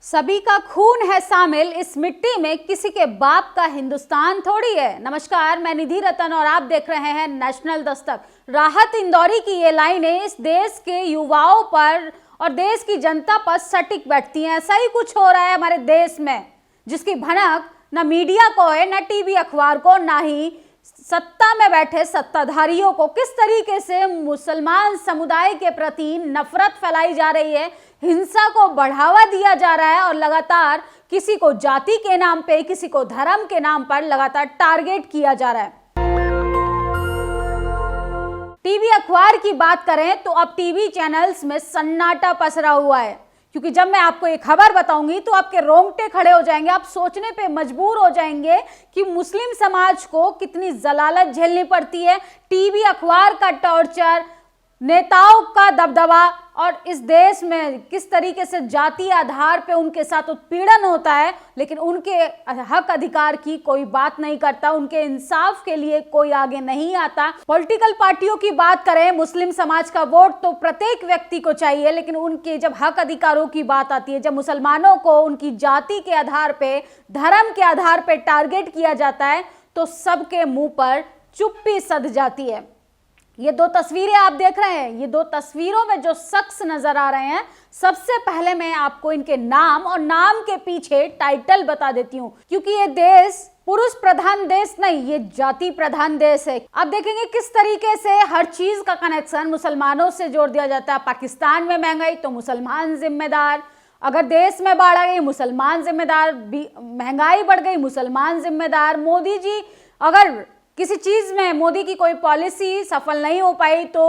सभी का खून है शामिल इस मिट्टी में, किसी के बाप का हिंदुस्तान थोड़ी है। नमस्कार, मैं निधि रतन और आप देख रहे हैं नेशनल दस्तक। राहत इंदौरी की ये लाइनें इस देश के युवाओं पर और देश की जनता पर सटीक बैठती हैं। ऐसा ही कुछ हो रहा है हमारे देश में, जिसकी भनक न मीडिया को है, न टीवी अखबार को, ना ही सत्ता में बैठे सत्ताधारियों को। किस तरीके से मुसलमान समुदाय के प्रति नफरत फैलाई जा रही है, हिंसा को बढ़ावा दिया जा रहा है और लगातार किसी को जाति के नाम पे, किसी को धर्म के नाम पर लगातार टारगेट किया जा रहा है। टीवी अखबार की बात करें तो अब टीवी चैनल्स में सन्नाटा पसरा हुआ है, क्योंकि जब मैं आपको एक खबर बताऊंगी तो आपके रोंगटे खड़े हो जाएंगे। आप सोचने पे मजबूर हो जाएंगे कि मुस्लिम समाज को कितनी जलालत झेलनी पड़ती है, टीवी अखबार का टॉर्चर, नेताओं का दबदबा और इस देश में किस तरीके से जाति आधार पे उनके साथ उत्पीड़न होता है, लेकिन उनके हक अधिकार की कोई बात नहीं करता, उनके इंसाफ के लिए कोई आगे नहीं आता। पॉलिटिकल पार्टियों की बात करें, मुस्लिम समाज का वोट तो प्रत्येक व्यक्ति को चाहिए, लेकिन उनके जब हक अधिकारों की बात आती है, जब मुसलमानों को उनकी जाति के आधार पे, धर्म के आधार पे टारगेट किया जाता है, तो सबके मुंह पर चुप्पी सध जाती है। ये दो तस्वीरें आप देख रहे हैं, ये दो तस्वीरों में जो शख्स नजर आ रहे हैं, सबसे पहले मैं आपको इनके नाम और नाम के पीछे टाइटल बता देती हूँ, क्योंकि ये देश पुरुष प्रधान देश नहीं, ये जाति प्रधान देश है। आप देखेंगे किस तरीके से हर चीज का कनेक्शन मुसलमानों से जोड़ दिया जाता है। पाकिस्तान में महंगाई तो मुसलमान जिम्मेदार, अगर देश में बाढ़ आ गई मुसलमान जिम्मेदार, महंगाई बढ़ गई मुसलमान जिम्मेदार, मोदी जी अगर किसी चीज में मोदी की कोई पॉलिसी सफल नहीं हो पाई तो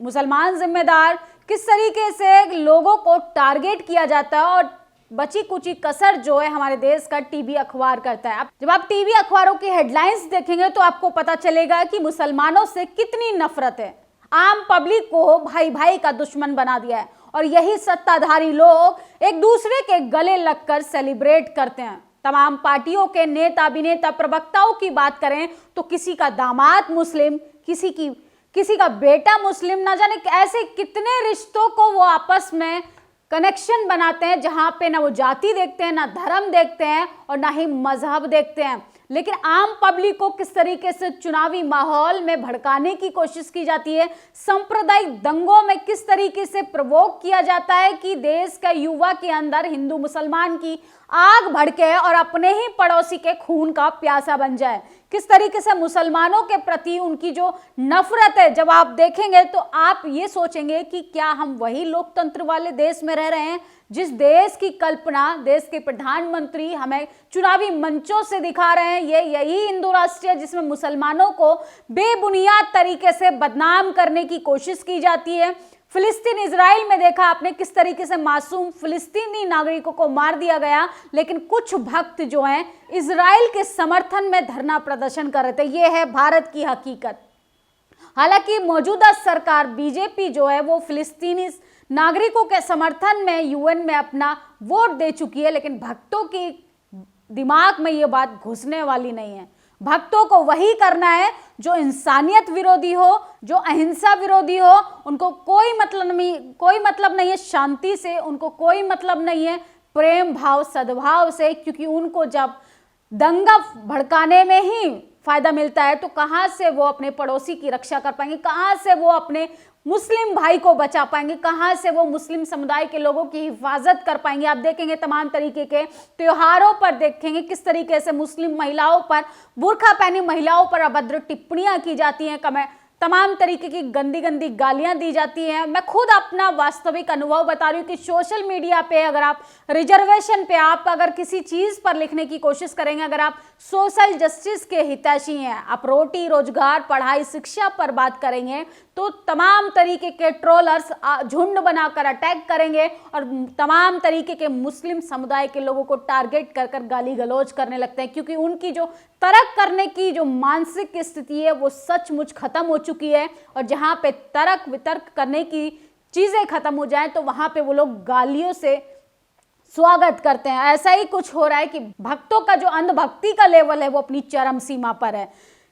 मुसलमान जिम्मेदार। किस तरीके से लोगों को टारगेट किया जाता है और बची कुची कसर जो है हमारे देश का टीवी अखबार करता है। जब आप टीवी अखबारों की हेडलाइंस देखेंगे तो आपको पता चलेगा कि मुसलमानों से कितनी नफरत है। आम पब्लिक को भाई भाई का दुश्मन बना दिया है और यही सत्ताधारी लोग एक दूसरे के गले लगकर सेलिब्रेट करते हैं। तमाम पार्टियों के नेता, अभिनेता, प्रवक्ताओं की बात करें तो किसी का दामाद मुस्लिम, किसी का बेटा मुस्लिम, ना जाने ऐसे कितने रिश्तों को वो आपस में कनेक्शन बनाते हैं, जहां पे ना वो जाति देखते हैं, ना धर्म देखते हैं और ना ही मजहब देखते हैं। लेकिन आम पब्लिक को किस तरीके से चुनावी माहौल में भड़काने की कोशिश की जाती है, सांप्रदायिक दंगों में किस तरीके से प्रवोक किया जाता है कि देश का युवा के अंदर हिंदू मुसलमान की आग भड़के और अपने ही पड़ोसी के खून का प्यासा बन जाए। किस तरीके से मुसलमानों के प्रति उनकी जो नफरत है, जब आप देखेंगे तो आप ये सोचेंगे कि क्या हम वही लोकतंत्र वाले देश में रह रहे हैं जिस देश की कल्पना देश के प्रधानमंत्री हमें चुनावी मंचों से दिखा रहे हैं। ये यही हिंदू राष्ट्र है जिसमें मुसलमानों को बेबुनियाद तरीके से बदनाम करने की कोशिश की जाती है। फिलिस्तीन इजराइल में देखा आपने किस तरीके से मासूम फिलिस्तीनी नागरिकों को मार दिया गया, लेकिन कुछ भक्त जो हैं इजराइल के समर्थन में धरना प्रदर्शन कर रहे थे। ये है भारत की हकीकत। हालांकि मौजूदा सरकार बीजेपी जो है वो फिलिस्तीनी नागरिकों के समर्थन में यूएन में अपना वोट दे चुकी है, लेकिन भक्तों की दिमाग में ये बात घुसने वाली नहीं है। भक्तों को वही करना है जो इंसानियत विरोधी हो, जो अहिंसा विरोधी हो। उनको कोई मतलब नहीं है शांति से, उनको कोई मतलब नहीं है प्रेम भाव सद्भाव से, क्योंकि उनको जब दंगा भड़काने में ही फायदा मिलता है तो कहां से वो अपने पड़ोसी की रक्षा कर पाएंगे, कहां से वो अपने मुस्लिम भाई को बचा पाएंगे, कहां से वो मुस्लिम समुदाय के लोगों की हिफाजत कर पाएंगे। आप देखेंगे तमाम तरीके के त्योहारों पर देखेंगे किस तरीके से मुस्लिम महिलाओं पर, बुर्का पहनी महिलाओं पर अभद्र टिप्पणियां की जाती हैं, तमाम तरीके की गंदी गंदी गालियां दी जाती हैं। मैं खुद अपना वास्तविक अनुभव बता रही हूँ कि सोशल मीडिया पे अगर आप रिजर्वेशन पे, आप अगर किसी चीज पर लिखने की कोशिश करेंगे, अगर आप सोशल जस्टिस के हितैषी हैं, आप रोटी रोजगार पढ़ाई शिक्षा पर बात करेंगे तो तमाम तरीके के ट्रोलर्स झुंड बनाकर अटैक करेंगे और तमाम तरीके के मुस्लिम समुदाय के लोगों को टारगेट कर गाली गलौज करने लगते हैं, क्योंकि उनकी जो तर्क करने की जो मानसिक स्थिति है वो सचमुच खत्म हो चुकी है। और जहां पे तर्क वितर्क करने की चीजें खत्म हो जाएं तो वहां पे वो लोग गालियों से स्वागत करते हैं। ऐसा ही कुछ हो रहा है कि भक्तों का जो अंधभक्ति का लेवल है वो अपनी चरम सीमा पर है।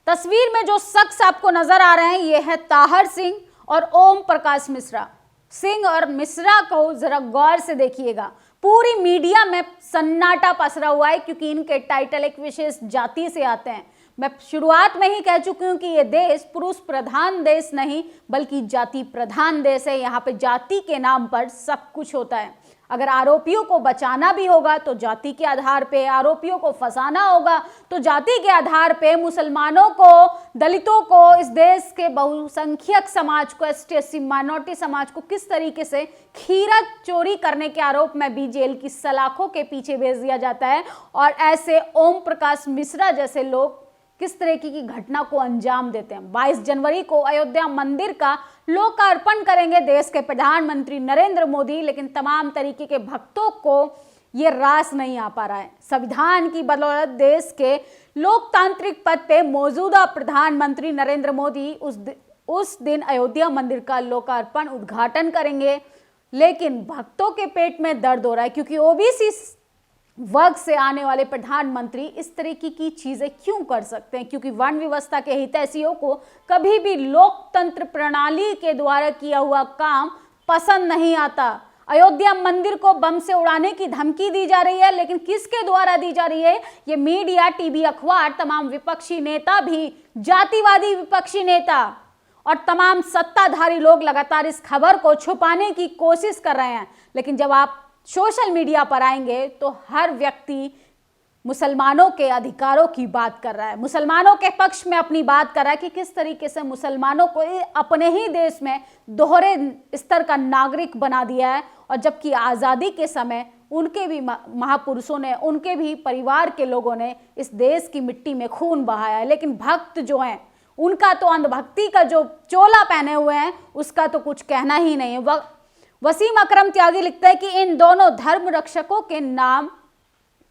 तस्वीर में जो शख्स आपको नजर आ रहे हैं ये है ताहर सिंह और ओम प्रकाश मिश्रा। सिंह और मिश्रा को जरा गौर से देखिएगा। पूरी मीडिया में सन्नाटा पसरा हुआ है क्योंकि इनके टाइटल एक विशेष जाति से आते हैं। मैं शुरुआत में ही कह चुकी हूं कि ये देश पुरुष प्रधान देश नहीं बल्कि जाति प्रधान देश है। यहाँ पे जाति के नाम पर सब कुछ होता है। अगर आरोपियों को बचाना भी होगा तो जाति के आधार पे, आरोपियों को फंसाना होगा तो जाति के आधार पे, मुसलमानों को, दलितों को, इस देश के बहुसंख्यक समाज को, ST/SC माइनॉरिटी समाज को किस तरीके से खीरा चोरी करने के आरोप में भी जेल की सलाखों के पीछे भेज दिया जाता है और ऐसे ओम प्रकाश मिश्रा जैसे लोग किस तरीके की घटना को अंजाम देते हैं। 22 जनवरी को अयोध्या मंदिर का लोकार्पण करेंगे देश के प्रधानमंत्री नरेंद्र मोदी, लेकिन तमाम तरीके के भक्तों को ये रास नहीं आ पा रहा है। संविधान की बदौलत देश के लोकतांत्रिक पद पे मौजूदा प्रधानमंत्री नरेंद्र मोदी उस दिन अयोध्या मंदिर का लोकार्पण उद्घाटन करेंगे, लेकिन भक्तों के पेट में दर्द हो रहा है क्योंकि OBC वर्ग से आने वाले प्रधानमंत्री इस तरीके की चीजें क्यों कर सकते हैं? क्योंकि वन व्यवस्था के हितैषियों को कभी भी लोकतंत्र प्रणाली के द्वारा किया हुआ काम पसंद नहीं आता। अयोध्या मंदिर को बम से उड़ाने की धमकी दी जा रही है, लेकिन किसके द्वारा दी जा रही है? ये मीडिया, टीवी, अखबार, तमाम विपक्षी नेता भी, जातिवादी विपक्षी नेता और तमाम सत्ताधारी लोग लगातार इस खबर को छुपाने की कोशिश कर रहे हैं। लेकिन जब आप सोशल मीडिया पर आएंगे तो हर व्यक्ति मुसलमानों के अधिकारों की बात कर रहा है, मुसलमानों के पक्ष में अपनी बात कर रहा है कि किस तरीके से मुसलमानों को अपने ही देश में दोहरे स्तर का नागरिक बना दिया है। और जबकि आज़ादी के समय उनके भी महापुरुषों ने, उनके भी परिवार के लोगों ने इस देश की मिट्टी में खून बहाया है, लेकिन भक्त जो हैं उनका तो अंधभक्ति का जो चोला पहने हुए हैं उसका तो कुछ कहना ही नहीं है। वसीम अकरम त्यागी लिखता है कि इन दोनों धर्म रक्षकों के नाम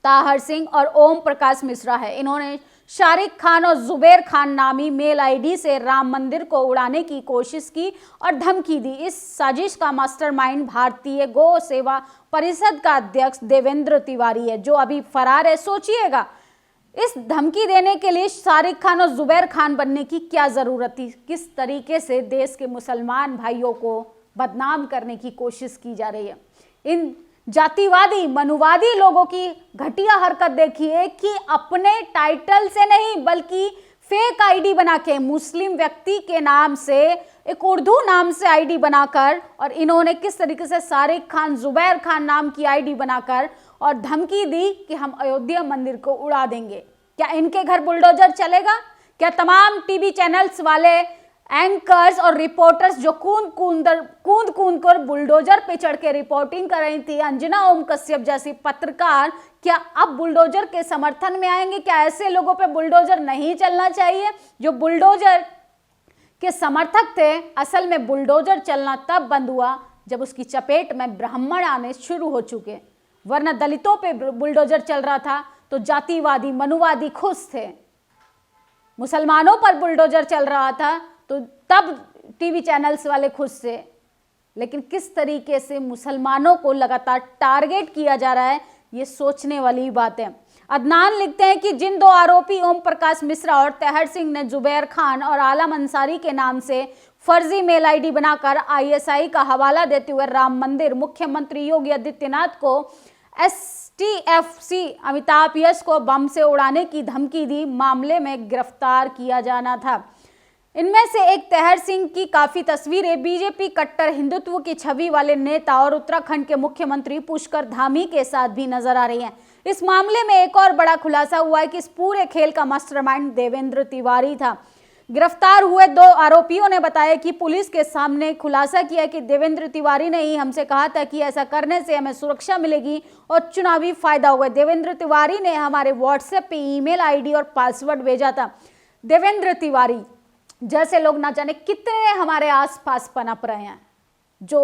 ताहर सिंह और ओम प्रकाश मिश्रा है। इन्होंने शारिक खान और जुबैर खान नामी मेल आईडी से राम मंदिर को उड़ाने की कोशिश की और धमकी दी। इस साजिश का मास्टरमाइंड भारतीय गौ सेवा परिषद का अध्यक्ष देवेंद्र तिवारी है, जो अभी फरार है। सोचिएगा, इस धमकी देने के लिए शारिक खान और जुबैर खान बनने की क्या जरूरत थी? किस तरीके से देश के मुसलमान भाइयों को बदनाम करने की कोशिश की जा रही है। इन जातिवादी, मनुवादी लोगों की घटिया हरकत देखिए कि अपने टाइटल से नहीं बल्कि फेक आईडी बना के, मुस्लिम व्यक्ति के नाम से, एक उर्दू नाम से आईडी बनाकर, और इन्होंने किस तरीके से शारिक खान, जुबैर खान नाम की आईडी बनाकर और धमकी दी कि हम अयोध्या मंदिर को उड़ा देंगे। क्या इनके घर बुलडोजर चलेगा? क्या तमाम टीवी चैनल्स वाले एंकर्स और रिपोर्टर्स जो कूद कर बुलडोजर पे चढ़ के रिपोर्टिंग कर रही थी, अंजना ओम कश्यप जैसी पत्रकार, क्या अब बुलडोजर के समर्थन में आएंगे? क्या ऐसे लोगों पे बुलडोजर नहीं चलना चाहिए जो बुलडोजर के समर्थक थे? असल में बुलडोजर चलना तब बंद हुआ जब उसकी चपेट में ब्राह्मण आने शुरू हो चुके, वरना दलितों पे बुलडोजर चल रहा था तो जातिवादी, मनुवादी खुश थे। मुसलमानों पर बुलडोजर चल रहा था तो तब टीवी चैनल्स वाले खुश थे। लेकिन किस तरीके से मुसलमानों को लगातार टारगेट किया जा रहा है, ये सोचने वाली बात है। अदनान लिखते हैं कि जिन दो आरोपी ओम प्रकाश मिश्रा और ताहर सिंह ने जुबैर खान और आलम अंसारी के नाम से फर्जी मेल आईडी बनाकर ISI का हवाला देते हुए राम मंदिर, मुख्यमंत्री योगी आदित्यनाथ को, STFC अमिताभ यश को बम से उड़ाने की धमकी दी, मामले में गिरफ्तार किया जाना था। इनमें से एक ताहर सिंह की काफी तस्वीरें बीजेपी कट्टर हिंदुत्व की छवि वाले नेता और उत्तराखंड के मुख्यमंत्री पुष्कर धामी के साथ भी नजर आ रही हैं। इस मामले में एक और बड़ा खुलासा हुआ है कि इस पूरे खेल का मास्टरमाइंड देवेंद्र तिवारी था। गिरफ्तार हुए दो आरोपियों ने बताया कि पुलिस के सामने खुलासा किया कि देवेंद्र तिवारी ने ही हमसे कहा था कि ऐसा करने से हमें सुरक्षा मिलेगी और चुनावी फायदा होगा। देवेंद्र तिवारी ने हमारे व्हाट्सएप पे ईमेल आईडी और पासवर्ड भेजा था। देवेंद्र तिवारी जैसे लोग ना जाने कितने हमारे आसपास पनप रहे हैं, जो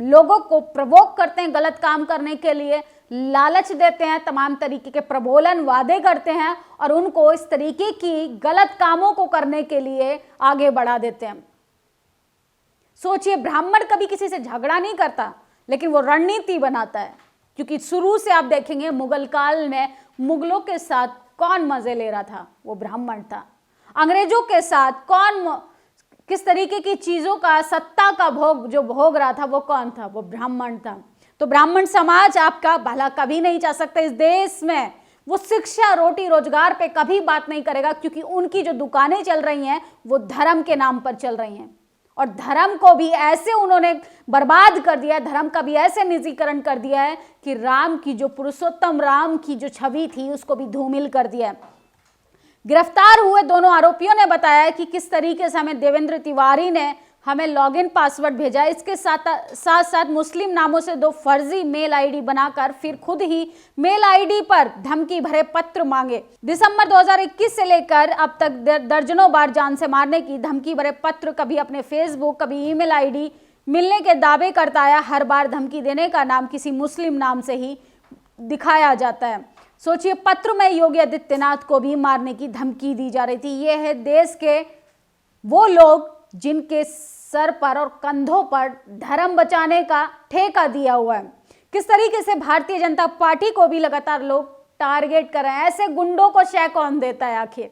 लोगों को प्रवोक करते हैं गलत काम करने के लिए, लालच देते हैं, तमाम तरीके के प्रबोलन वादे करते हैं और उनको इस तरीके की गलत कामों को करने के लिए आगे बढ़ा देते हैं। सोचिए, ब्राह्मण कभी किसी से झगड़ा नहीं करता, लेकिन वो रणनीति बनाता है। क्योंकि शुरू से आप देखेंगे मुगल काल में मुगलों के साथ कौन मजे ले रहा था? वो ब्राह्मण था। अंग्रेजों के साथ कौन किस तरीके की चीजों का, सत्ता का भोग जो भोग रहा था, वो कौन था? वो ब्राह्मण था। तो ब्राह्मण समाज आपका भला कभी नहीं चाह सकता इस देश में। वो शिक्षा, रोटी, रोजगार पे कभी बात नहीं करेगा, क्योंकि उनकी जो दुकानें चल रही हैं वो धर्म के नाम पर चल रही हैं, और धर्म को भी ऐसे उन्होंने बर्बाद कर दिया है, धर्म का भी ऐसे निजीकरण कर दिया है कि राम की जो पुरुषोत्तम राम की जो छवि थी उसको भी धूमिल कर दिया है। गिरफ्तार हुए दोनों आरोपियों ने बताया कि किस तरीके से हमें देवेंद्र तिवारी ने हमें लॉगिन पासवर्ड भेजा, इसके साथ साथ मुस्लिम नामों से 2 फर्जी मेल आईडी बनाकर फिर खुद ही मेल आईडी पर धमकी भरे पत्र मांगे। दिसंबर 2021 से लेकर अब तक दर्जनों बार जान से मारने की धमकी भरे पत्र, कभी अपने फेसबुक, कभी ईमेल आईडी मिलने के दावे करता है। हर बार धमकी देने का नाम किसी मुस्लिम नाम से ही दिखाया जाता है। सोचिए, पत्र में योगी आदित्यनाथ को भी मारने की धमकी दी जा रही थी। ये है देश के वो लोग जिनके सर पर और कंधों पर धर्म बचाने का ठेका दिया हुआ है। किस तरीके से भारतीय जनता पार्टी को भी लगातार लोग टारगेट कर रहे हैं। ऐसे गुंडों को शय कौन देता है आखिर?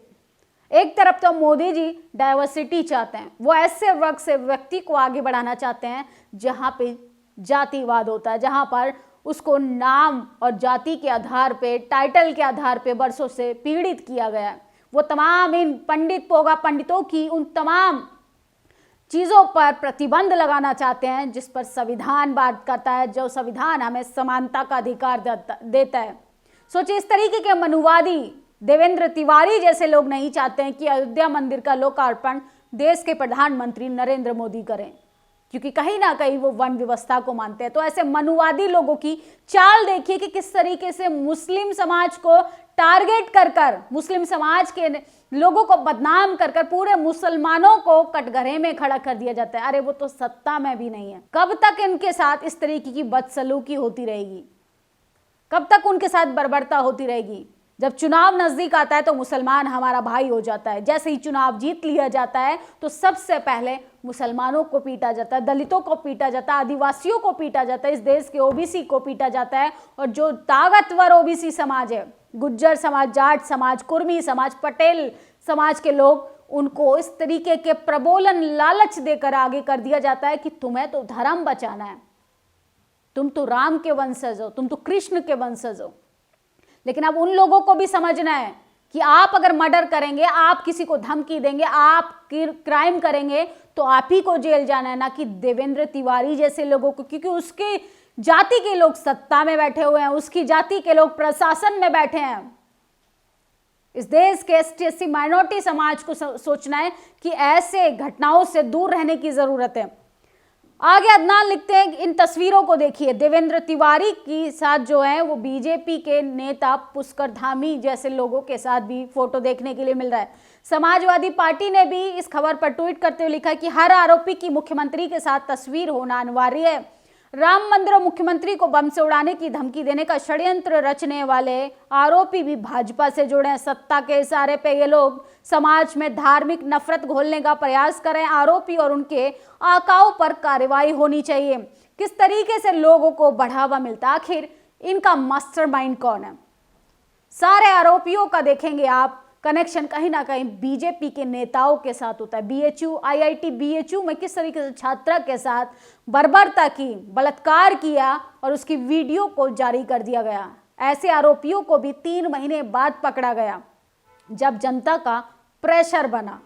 एक तरफ तो मोदी जी डाइवर्सिटी चाहते हैं, वो ऐसे वर्ग से व्यक्ति को आगे बढ़ाना चाहते हैं जहां पे जातिवाद होता है, जहां पर उसको नाम और जाति के आधार पे, टाइटल के आधार पे वर्षों से पीड़ित किया गया है। वो तमाम इन पंडितों की उन तमाम चीजों पर प्रतिबंध लगाना चाहते हैं जिस पर संविधान बात करता है, जो संविधान हमें समानता का अधिकार देता है। सोचिए, इस तरीके के मनुवादी देवेंद्र तिवारी जैसे लोग नहीं चाहते हैं कि अयोध्या मंदिर का लोकार्पण देश के प्रधानमंत्री नरेंद्र मोदी करें, क्योंकि कहीं ना कहीं वो वन व्यवस्था को मानते हैं। तो ऐसे मनुवादी लोगों की चाल देखिए कि किस तरीके से मुस्लिम समाज को टारगेट कर मुस्लिम समाज के लोगों को बदनाम कर पूरे मुसलमानों को कटघरे में खड़ा कर दिया जाता है। अरे वो तो सत्ता में भी नहीं है। कब तक इनके साथ इस तरीके की बदसलूकी होती रहेगी? कब तक उनके साथ बर्बरता होती रहेगी? जब चुनाव नजदीक आता है तो मुसलमान हमारा भाई हो जाता है। जैसे ही चुनाव जीत लिया जाता है तो सबसे पहले मुसलमानों को पीटा जाता है, दलितों को पीटा जाता है, आदिवासियों को पीटा जाता है, इस देश के ओबीसी को पीटा जाता है। और जो ताकतवर ओबीसी समाज है, गुज्जर समाज, जाट समाज, कुर्मी समाज, पटेल समाज के लोग, उनको इस तरीके के प्रबोलन, लालच देकर आगे कर दिया जाता है कि तुम्हें तो धर्म बचाना है, तुम तो राम के वंशज हो, तुम तो कृष्ण के वंशज हो। लेकिन अब उन लोगों को भी समझना है कि आप अगर मर्डर करेंगे, आप किसी को धमकी देंगे, आप क्राइम करेंगे तो आप ही को जेल जाना है, ना कि देवेंद्र तिवारी जैसे लोगों को, क्योंकि उसकी जाति के लोग सत्ता में बैठे हुए हैं, उसकी जाति के लोग प्रशासन में बैठे हैं। इस देश के एसटी माइनॉरिटी समाज को सोचना है कि ऐसे घटनाओं से दूर रहने की जरूरत है। आगे अदनान लिखते हैं, इन तस्वीरों को देखिए। देवेंद्र तिवारी के साथ जो है वो बीजेपी के नेता पुष्कर धामी जैसे लोगों के साथ भी फोटो देखने के लिए मिल रहा है। समाजवादी पार्टी ने भी इस खबर पर ट्वीट करते हुए लिखा कि हर आरोपी की मुख्यमंत्री के साथ तस्वीर होना अनिवार्य है। राम मंदिर और मुख्यमंत्री को बम से उड़ाने की धमकी देने का षड्यंत्र रचने वाले आरोपी भी भाजपा से जुड़े हैं। सत्ता के इशारे पे ये लोग समाज में धार्मिक नफरत घोलने का प्रयास कर रहे हैं। आरोपी और उनके आकाओं पर कार्रवाई होनी चाहिए। किस तरीके से लोगों को बढ़ावा मिलता है? आखिर इनका मास्टरमाइंड कौन है? सारे आरोपियों का देखेंगे आप कनेक्शन कहीं ना कहीं बीजेपी के नेताओं के साथ होता है। बीएचयू, आईआईटी बीएचयू में किस तरीके से छात्रा के साथ बर्बरता की, बलात्कार किया और उसकी वीडियो को जारी कर दिया गया। ऐसे आरोपियों को भी 3 महीने बाद पकड़ा गया जब जनता का प्रेशर बना।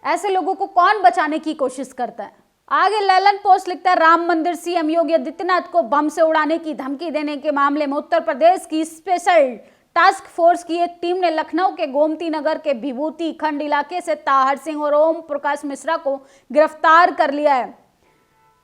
ऐसे लोगों को कौन बचाने की कोशिश करता है? आगे ललन पोस्ट लिखता है, राम मंदिर सीएम योगी आदित्यनाथ को बम से उड़ाने की धमकी देने के मामले में उत्तर प्रदेश की स्पेशल टास्क फोर्स की एक टीम ने लखनऊ के गोमती नगर के विभूति खंड इलाके से ताहर सिंह और ओम प्रकाश मिश्रा को गिरफ्तार कर लिया है।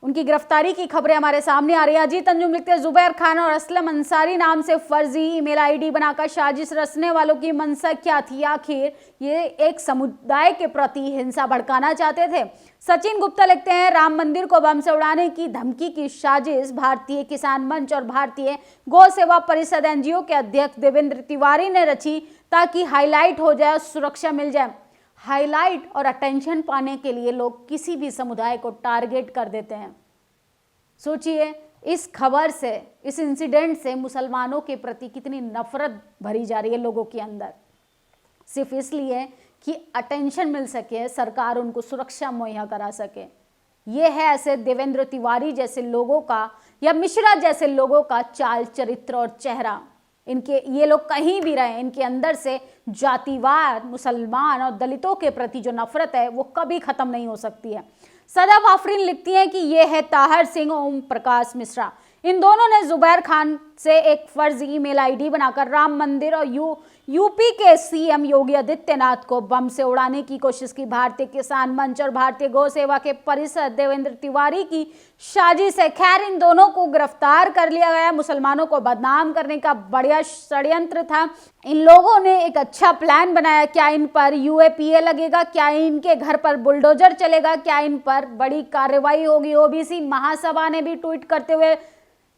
उनकी गिरफ्तारी की खबरें हमारे सामने आ रही है। अजीत अंजुम लिखते हैं, जुबैर खान और असलम अंसारी नाम से फर्जी ईमेल आईडी बनाकर साजिश रचने वालों की मंशा क्या थी? आखिर ये एक समुदाय के प्रति हिंसा भड़काना चाहते थे। सचिन गुप्ता लिखते हैं, राम मंदिर को बम से उड़ाने की धमकी की साजिश भारतीय किसान मंच और भारतीय गौ सेवा परिषद एनजीओ के अध्यक्ष देवेंद्र तिवारी ने रची ताकि हाईलाइट हो जाए, सुरक्षा मिल जाए। हाईलाइट और अटेंशन पाने के लिए लोग किसी भी समुदाय को टारगेट कर देते हैं। सोचिए, इस खबर से, इस इंसिडेंट से मुसलमानों के प्रति कितनी नफरत भरी जा रही है लोगों के अंदर, सिर्फ इसलिए कि अटेंशन मिल सके, सरकार उनको सुरक्षा मुहैया करा सके। ये है ऐसे देवेंद्र तिवारी जैसे लोगों का या मिश्रा जैसे लोगों का चाल चरित्र और चेहरा, इनके ये लोग कहीं भी रहे, इनके अंदर से जातिवाद, मुसलमान और दलितों के प्रति जो नफरत है वो कभी खत्म नहीं हो सकती है। सदाफ आफरीन लिखती हैं कि ये है ताहिर सिंह और ओम प्रकाश मिश्रा। इन दोनों ने जुबैर खान से एक फर्जी ईमेल आईडी बनाकर राम मंदिर और यूपी के सीएम योगी आदित्यनाथ को बम से उड़ाने की कोशिश की। भारतीय किसान मंच और भारतीय गौ सेवा के परिषद देवेंद्र तिवारी की साजिश है। खैर, इन दोनों को गिरफ्तार कर लिया गया। मुसलमानों को बदनाम करने का बढ़िया षड्यंत्र था। इन लोगों ने एक अच्छा प्लान बनाया। क्या इन पर यूएपीए लगेगा? क्या इनके घर पर बुलडोजर चलेगा? क्या इन पर बड़ी कार्रवाई होगी? ओबीसी महासभा ने भी ट्वीट करते हुए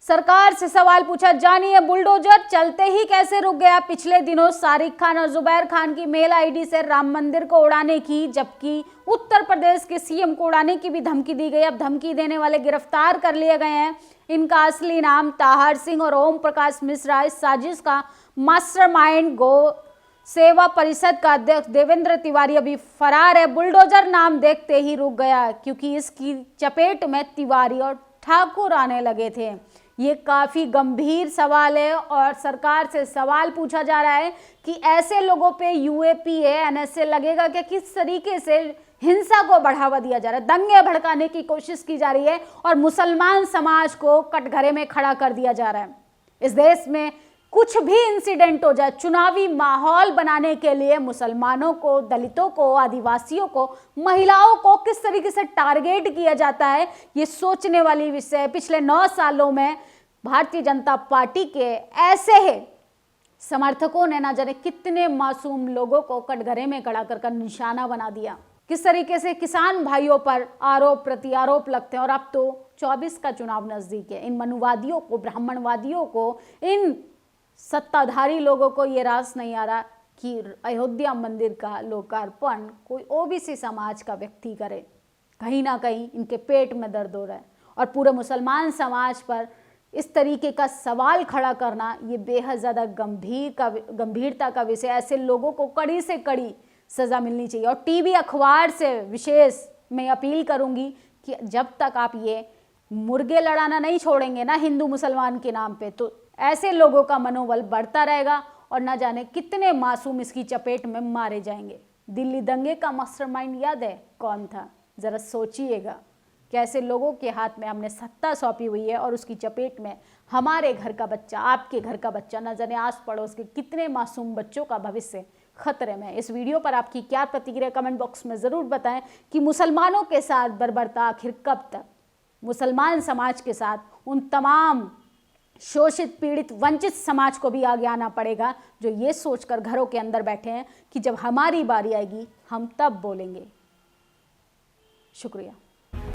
सरकार से सवाल पूछा, जानिए बुलडोजर चलते ही कैसे रुक गया। पिछले दिनों सारिक खान और जुबैर खान की मेल आईडी से राम मंदिर को उड़ाने की, जबकि उत्तर प्रदेश के सीएम को उड़ाने की भी धमकी दी गई। अब धमकी देने वाले गिरफ्तार कर लिए गए हैं। इनका असली नाम ताहिर सिंह और ओम प्रकाश मिश्रा। इस साजिश का मास्टरमाइंड गौ सेवा परिषद का अध्यक्ष देवेंद्र तिवारी अभी फरार है। बुलडोजर नाम देखते ही रुक गया क्योंकि इसकी चपेट में तिवारी और ठाकुर आने लगे थे। ये काफी गंभीर सवाल है और सरकार से सवाल पूछा जा रहा है कि ऐसे लोगों पे यूएपीए एनएसए लगेगा क्या? किस तरीके से हिंसा को बढ़ावा दिया जा रहा है, दंगे भड़काने की कोशिश की जा रही है और मुसलमान समाज को कटघरे में खड़ा कर दिया जा रहा है। इस देश में कुछ भी इंसिडेंट हो जाए, चुनावी माहौल बनाने के लिए मुसलमानों को, दलितों को, आदिवासियों को, महिलाओं को किस तरीके से टारगेट किया जाता है, ये सोचने वाली विषय है। पिछले 9 सालों में भारतीय जनता पार्टी के ऐसे ही समर्थकों ने ना जाने कितने मासूम लोगों को कटघरे में खड़ा कर निशाना बना दिया। किस तरीके से किसान भाइयों पर आरोप प्रत्यारोप लगते हैं। और अब तो 24 का चुनाव नजदीक है। इन मनुवादियों को, ब्राह्मणवादियों को, इन सत्ताधारी लोगों को ये रास नहीं आ रहा कि अयोध्या मंदिर का लोकार्पण कोई ओबीसी समाज का व्यक्ति करे। कहीं ना कहीं इनके पेट में दर्द हो रहा है और पूरे मुसलमान समाज पर इस तरीके का सवाल खड़ा करना ये बेहद ज़्यादा गंभीरता का विषय। ऐसे लोगों को कड़ी से कड़ी सज़ा मिलनी चाहिए। और टीवी अखबार से विशेष मैं अपील करूंगी कि जब तक आप ये मुर्गे लड़ाना नहीं छोड़ेंगे ना हिंदू मुसलमान के नाम पे, तो ऐसे लोगों का मनोबल बढ़ता रहेगा और न जाने कितने मासूम इसकी चपेट में मारे जाएंगे। दिल्ली दंगे का मास्टरमाइंड याद है कौन था? जरा सोचिएगा। कैसे लोगों के हाथ में हमने सत्ता सौंपी हुई है और उसकी चपेट में हमारे घर का बच्चा, आपके घर का बच्चा, न जाने आस पड़ोस के कितने मासूम बच्चों का भविष्य खतरे में। इस वीडियो पर आपकी क्या प्रतिक्रिया कमेंट बॉक्स में ज़रूर बताएं कि मुसलमानों के साथ बर्बरता आखिर कब तक? मुसलमान समाज के साथ उन तमाम शोषित, पीड़ित, वंचित समाज को भी आगे आना पड़ेगा जो ये सोचकर घरों के अंदर बैठे हैं कि जब हमारी बारी आएगी हम तब बोलेंगे। शुक्रिया।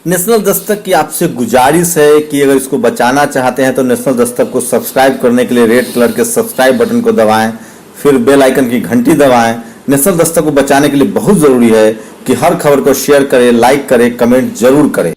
नेशनल दस्तक की आपसे गुजारिश है कि अगर इसको बचाना चाहते हैं तो नेशनल दस्तक को सब्सक्राइब करने के लिए रेड कलर के सब्सक्राइब बटन को दबाएं, फिर बेल आइकन की घंटी दबाएं। नेशनल दस्तक को बचाने के लिए बहुत जरूरी है कि हर खबर को शेयर करें, लाइक करें, कमेंट जरूर करें।